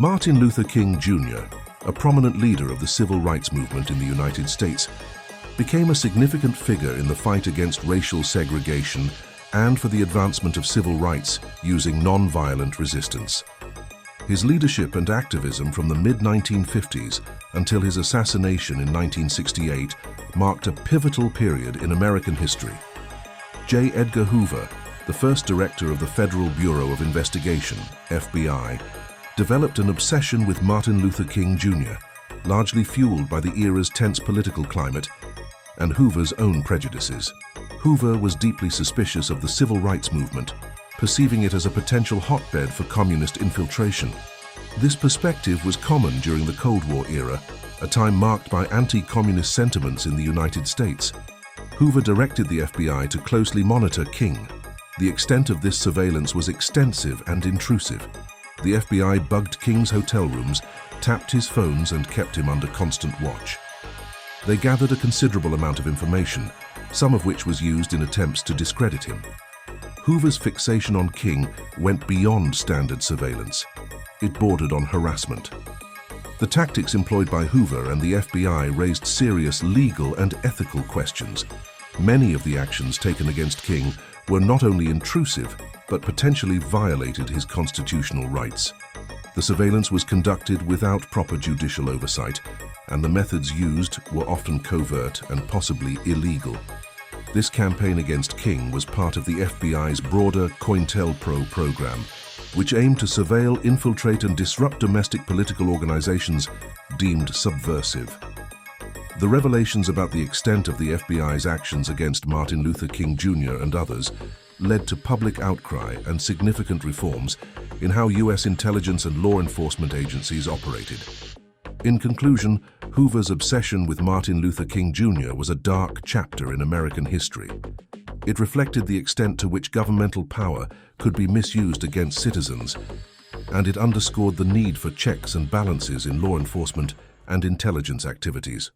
Martin Luther King Jr., a prominent leader of the civil rights movement in the United States, became a significant figure in the fight against racial segregation and for the advancement of civil rights using non-violent resistance. His leadership and activism from the mid-1950s until his assassination in 1968 marked a pivotal period in American history. J. Edgar Hoover, the first director of the Federal Bureau of Investigation, FBI, developed an obsession with Martin Luther King Jr., largely fueled by the era's tense political climate and Hoover's own prejudices. Hoover was deeply suspicious of the civil rights movement, perceiving it as a potential hotbed for communist infiltration. This perspective was common during the Cold War era, a time marked by anti-communist sentiments in the United States. Hoover directed the FBI to closely monitor King. The extent of this surveillance was extensive and intrusive. The FBI bugged King's hotel rooms, tapped his phones, and kept him under constant watch. They gathered a considerable amount of information, some of which was used in attempts to discredit him. Hoover's fixation on King went beyond standard surveillance. It bordered on harassment. The tactics employed by Hoover and the FBI raised serious legal and ethical questions. Many of the actions taken against King were not only intrusive, but potentially violated his constitutional rights. The surveillance was conducted without proper judicial oversight, and the methods used were often covert and possibly illegal. This campaign against King was part of the FBI's broader COINTELPRO program, which aimed to surveil, infiltrate, and disrupt domestic political organizations deemed subversive. The revelations about the extent of the FBI's actions against Martin Luther King Jr. and others led to public outcry and significant reforms in how U.S. intelligence and law enforcement agencies operated. In conclusion, Hoover's obsession with Martin Luther King Jr. was a dark chapter in American history. It reflected the extent to which governmental power could be misused against citizens, and it underscored the need for checks and balances in law enforcement and intelligence activities.